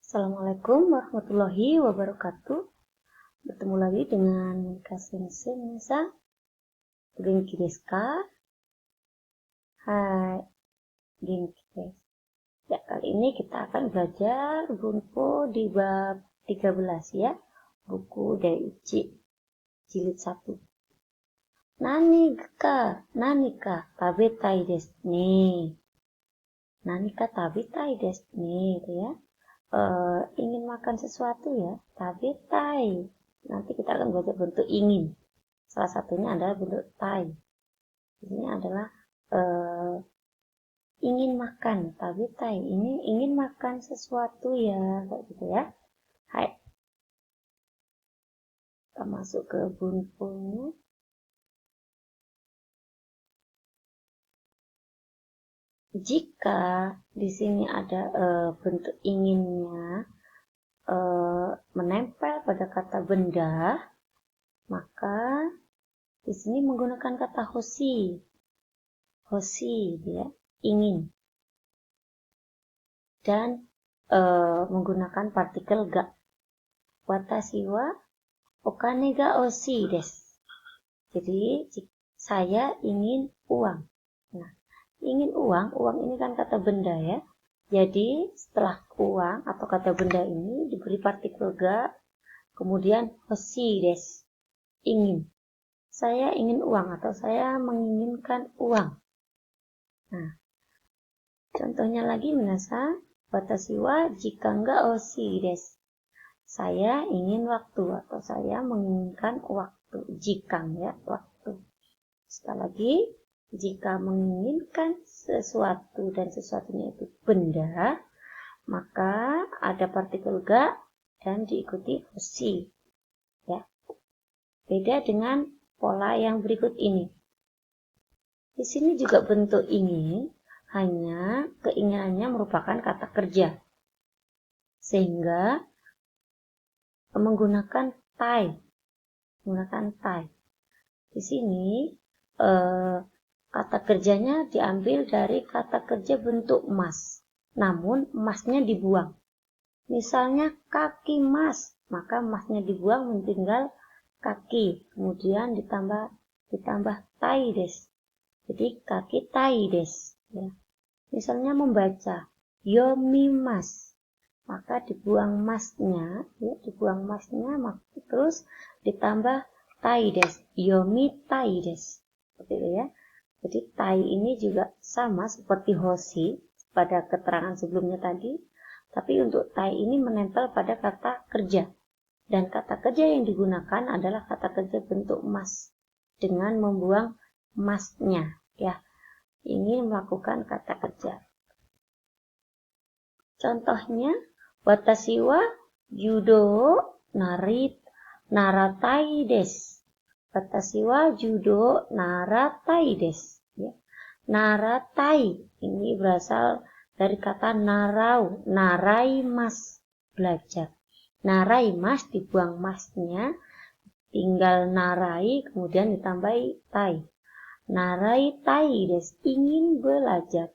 Assalamualaikum warahmatullahi wabarakatuh. Bertemu lagi dengan Kak Sensei Nisa. Genki desu ka? Hai, genki desu. Ya, kali ini kita akan belajar Bunpo di bab 13 ya. Buku Daiichi jilid 1. Nani ka tabetai desu ne. Nani ka tabetai desu ne, itu ya. Ingin makan sesuatu ya, tabetai. Nanti kita akan belajar bentuk ingin. Salah satunya adalah bentuk tai. Ini adalah ingin makan, tabetai. Ini ingin makan sesuatu ya, kayak gitu ya. Hai. Kita masuk ke bunponya. Jika di sini ada bentuk inginnya menempel pada kata benda, maka di sini menggunakan kata hoshi. Hoshi, ya, ingin. Dan menggunakan partikel ga. Watashi wa okane ga hoshii desu. Jadi saya ingin uang. Nah, ingin uang ini kan kata benda ya. Jadi setelah uang atau kata benda ini diberi partikel ga, kemudian hoshii desu, ingin. Saya ingin uang atau saya menginginkan uang. Nah, contohnya lagi minasan, watashi wa jikan ga hoshii desu. Saya ingin waktu atau saya menginginkan waktu. Jikan ya, waktu. Sekali lagi, jika menginginkan sesuatu dan sesuatunya itu benda, maka ada partikel ga dan diikuti hoshi. Ya. Beda dengan pola yang berikut ini. Di sini juga bentuk ingin, hanya keinginannya merupakan kata kerja. Sehingga menggunakan tai. Di sini kata kerjanya diambil dari kata kerja bentuk mas, namun masnya dibuang. Misalnya kaki mas, maka masnya dibuang tinggal kaki, kemudian ditambah tai desu. Jadi kaki tai desu. Ya. Misalnya membaca yomimasu, maka dibuang masnya, ya, terus ditambah tai desu, yomi tai desu. Seperti itu ya. Jadi tai ini juga sama seperti hoshi pada keterangan sebelumnya tadi, tapi untuk tai ini menempel pada kata kerja. Dan kata kerja yang digunakan adalah kata kerja bentuk mas dengan membuang masnya, ya. Ini melakukan kata kerja. Contohnya, watashi wa judo naratai desu. Watashi wa judo naratai desu. Ya. Naratai ini berasal dari kata narau, narai mas, belajar. Narai mas dibuang masnya, tinggal narai kemudian ditambahi tai. Narai tai desu, ingin belajar.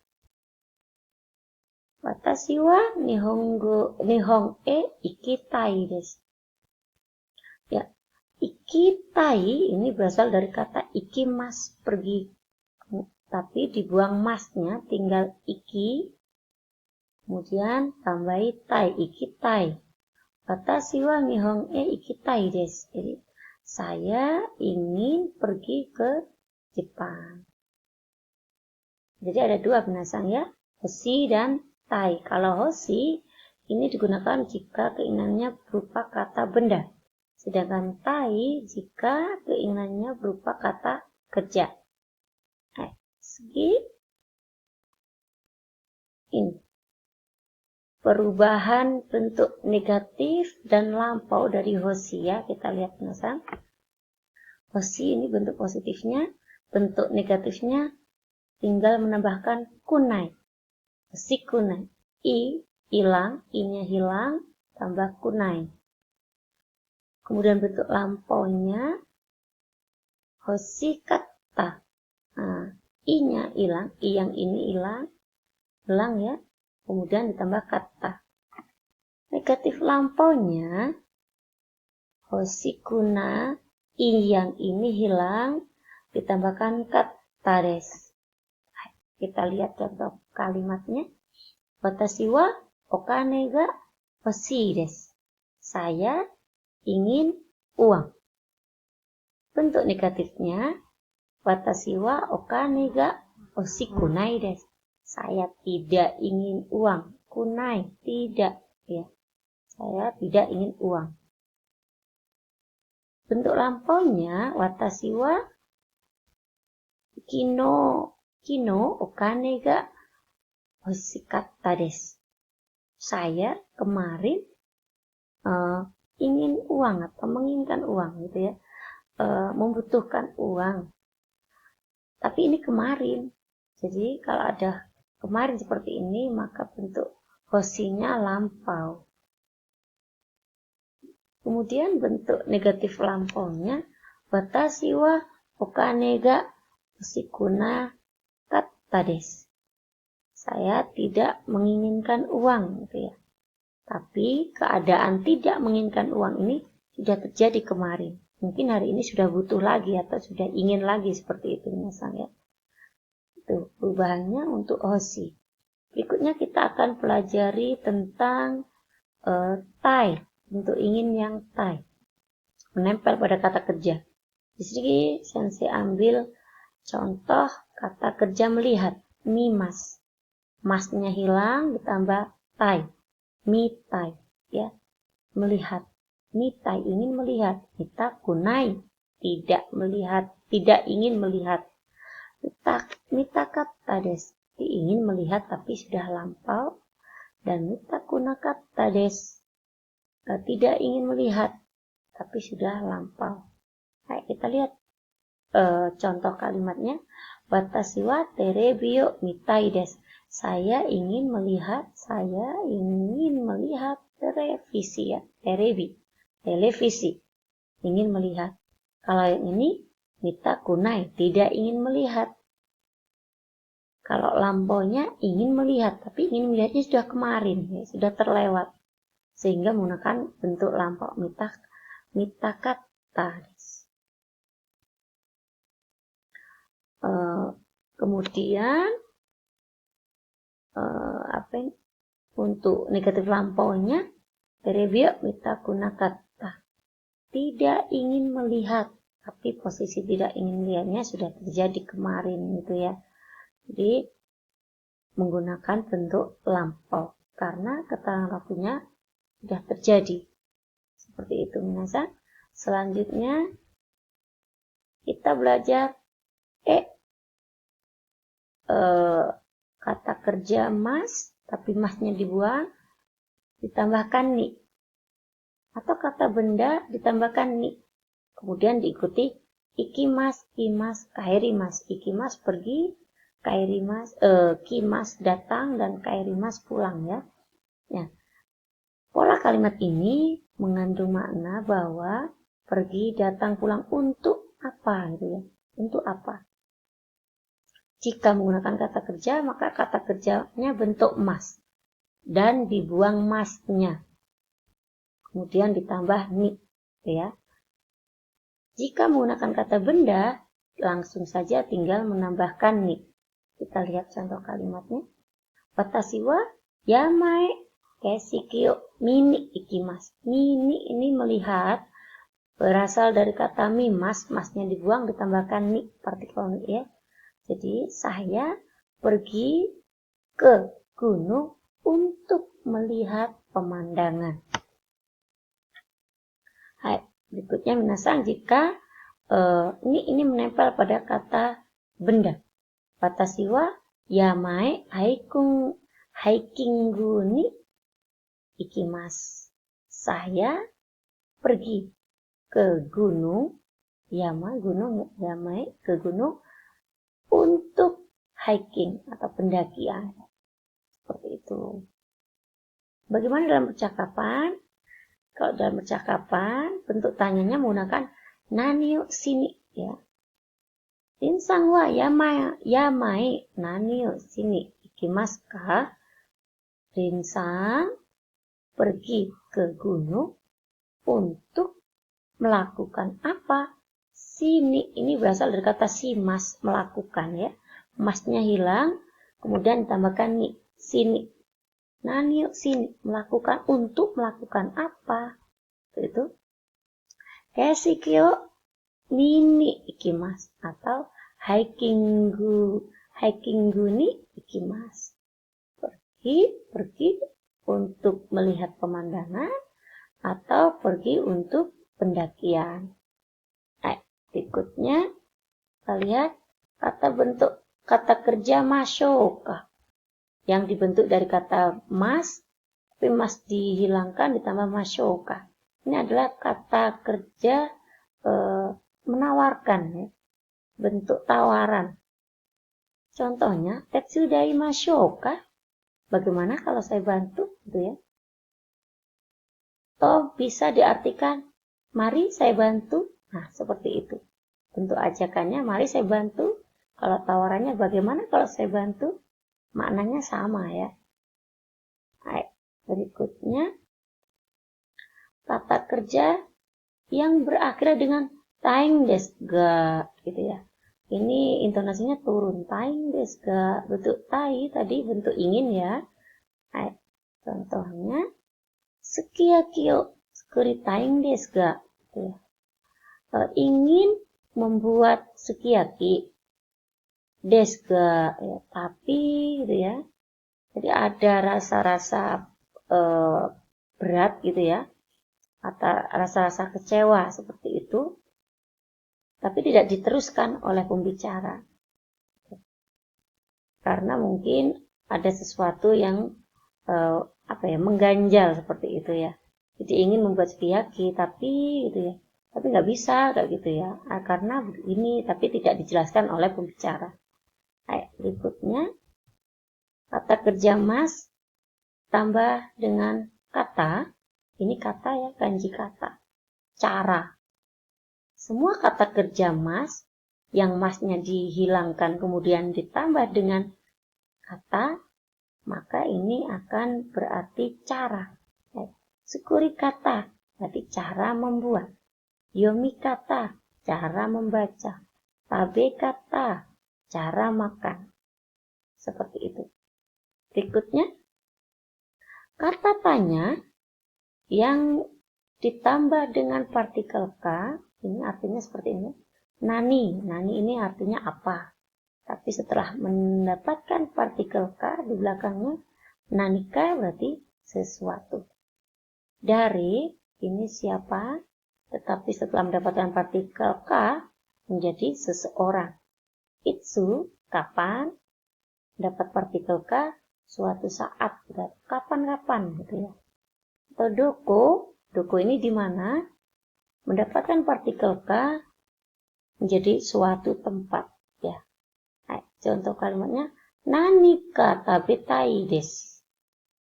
Watashi wa nihon ikitai desu. Ya, ikitai ini berasal dari kata ikimas, pergi. Tapi dibuang masnya, tinggal iki, kemudian tambahi tai, ikitai. Watashi wa nihon ikitai desu. Jadi, saya ingin pergi ke Jepang. Jadi ada dua minasan ya, hoshi dan tai. Kalau hoshi ini digunakan jika keinginannya berupa kata benda. Sedangkan tai jika keinginannya berupa kata kerja. Segi ini. Perubahan bentuk negatif dan lampau dari hoshi ya. Kita lihat minasan. Hoshi ini bentuk positifnya, bentuk negatifnya tinggal menambahkan kunai. Hoshi kunai. Hilang, i-nya hilang, tambah kunai. Kemudian bentuk lampaunya hoshi kata. Nah, i-nya hilang, i yang ini hilang ya. Kemudian ditambah kata. negatif lampaunya, hoshikuna, yang ini hilang, ditambahkan katta desu. Kita lihat contoh kalimatnya. Watashi wa okane ga hoshii desu. Saya ingin uang. Bentuk negatifnya, watashi wa okane ga hoshikunai desu. Saya tidak ingin uang. Kunai, tidak. Ya. Saya tidak ingin uang. Bentuk lampaunya, watashi wa kino okane ga hoshikatta desu. Saya kemarin ingin uang atau menginginkan uang gitu ya. Membutuhkan uang. Tapi ini kemarin. Jadi kalau ada kemarin seperti ini, maka bentuk hoshinya lampau. Kemudian bentuk negatif lampaunya, watashi wa okane ga hoshikuna katta desu. Saya tidak menginginkan uang gitu ya. Tapi keadaan tidak menginginkan uang ini sudah terjadi kemarin. Mungkin hari ini sudah butuh lagi atau sudah ingin lagi seperti itu misalnya. Itu perubahannya untuk hoshi. Berikutnya kita akan pelajari tentang tai. Untuk ingin yang tai. Menempel pada kata kerja. Di sini sensei ambil contoh kata kerja melihat. Mimas. Masnya hilang ditambah tai. Mitai. Ya. Melihat. Mitai ingin melihat. Mita kunai. Tidak melihat. Tidak ingin melihat. Mita katta desu. Ingin melihat tapi sudah lampau. Dan mita kunakatta desu. Tidak ingin melihat, tapi sudah lampau. Nah, kita lihat contoh kalimatnya. Watashi wa terebi o mitai desu. Saya ingin melihat televisi ya. Televisi. Ingin melihat. Kalau yang ini, mita kunai. Tidak ingin melihat. Kalau lampaunya ingin melihat, tapi ingin melihatnya sudah kemarin, ya, sudah terlewat. Sehingga menggunakan bentuk lampau mitakatta desu. Kemudian untuk negatif lampaunya, terebio mitakunakatta. Tidak ingin melihat, tapi posisi tidak ingin melihatnya sudah terjadi kemarin gitu ya. Jadi menggunakan bentuk lampau karena keterangan waktunya sudah terjadi. Seperti itu minasan. Selanjutnya kita belajar kata kerja mas, tapi masnya dibuang, ditambahkan ni. Atau kata benda ditambahkan ni. Kemudian diikuti ikimas, kimas, kairimas. Ikimas pergi, kairimas, kimas datang, dan kairimas pulang ya. Ya. Pola kalimat ini mengandung makna bahwa pergi, datang, pulang untuk apa gitu ya. Untuk apa? Jika menggunakan kata kerja, maka kata kerjanya bentuk mas dan dibuang masnya. Kemudian ditambah ni ya. Jika menggunakan kata benda, langsung saja tinggal menambahkan ni. Kita lihat contoh kalimatnya. Watashi wa yamae kesikio mini ikimas. Mini ini melihat berasal dari kata mimas, masnya dibuang ditambahkan ni, partikel ni ya. Jadi saya pergi ke gunung untuk melihat pemandangan. Hai, berikutnya minasan jika ini menempel pada kata benda. Watashi wa yamae hikingu ni ikimas. Saya pergi ke gunung, yamae ke gunung untuk hiking atau pendakian. Seperti itu. Bagaimana dalam percakapan? Kalau dalam percakapan, bentuk tanyanya menggunakan nani yo sini ya. Rin-san wa yamae nani yo sini ikimasu ka? Rin-san pergi ke gunung untuk melakukan apa? Sini, ini berasal dari kata simas, melakukan ya. Masnya hilang, kemudian ditambahkan ni, sini. Nani sini, melakukan, untuk melakukan apa? Itu. Kesikyo nini ikimas atau hikingu ni ikimas. Pergi untuk melihat pemandangan atau pergi untuk pendakian. Berikutnya kita lihat kata kerja masyoka yang dibentuk dari kata mas, tapi mas dihilangkan ditambah masyoka. Ini adalah kata kerja menawarkan ya, bentuk tawaran. Contohnya tetsudai masyoka, bagaimana kalau saya bantu gitu ya. Atau bisa diartikan mari saya bantu. Nah, seperti itu. Bentuk ajakannya mari saya bantu. Kalau tawarannya bagaimana kalau saya bantu? Maknanya sama ya. Baik, berikutnya kata kerja yang berakhir dengan taing desu ga gitu ya. Ini intonasinya turun, taing desu ga. Bentuk tai tadi bentuk ingin ya. Baik, contohnya sukiyaki o tsukuritain desu ga gitu ya. Ingin membuat sukiyaki desu ga ya, tapi gitu ya. Jadi ada rasa-rasa berat gitu ya, atau rasa-rasa kecewa seperti itu, tapi tidak diteruskan oleh pembicara karena mungkin ada sesuatu yang mengganjal seperti itu ya. Jadi ingin membuat sukiyaki tapi gitu ya, tapi nggak bisa kayak gitu ya, karena ini tapi tidak dijelaskan oleh pembicara. Berikutnya kata kerja mas tambah dengan kata, ini kata ya, kanji kata, cara. Semua kata kerja mas yang masnya dihilangkan kemudian ditambah dengan kata, maka ini akan berarti cara. Sukuri kata, berarti cara membuat. Yomi kata, cara membaca. Tabe kata, cara makan. Seperti itu. Berikutnya, kata tanya yang ditambah dengan partikel K, ini artinya seperti ini. Nani ini artinya apa? Tapi setelah mendapatkan partikel K di belakangnya, nanika berarti sesuatu. Dari, ini siapa? Tetapi setelah mendapatkan partikel K, menjadi seseorang. Itsu, kapan? Dapat partikel K, suatu saat. Kapan-kapan gitu ya. Atau doko ini di mana? Mendapatkan partikel K menjadi suatu tempat ya. Contoh kalimatnya nanika tabetai desu.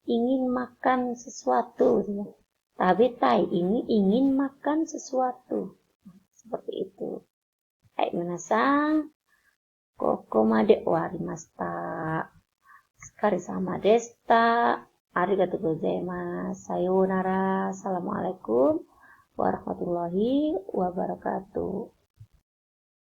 Ingin makan sesuatu ya. Tabetai ini ingin makan sesuatu. Seperti itu. Minasan kokomade warimashita. Sakari-sama deshita. Arigatou gozaimasu. Sayonara. Assalamualaikum warahmatullahi wabarakatuh.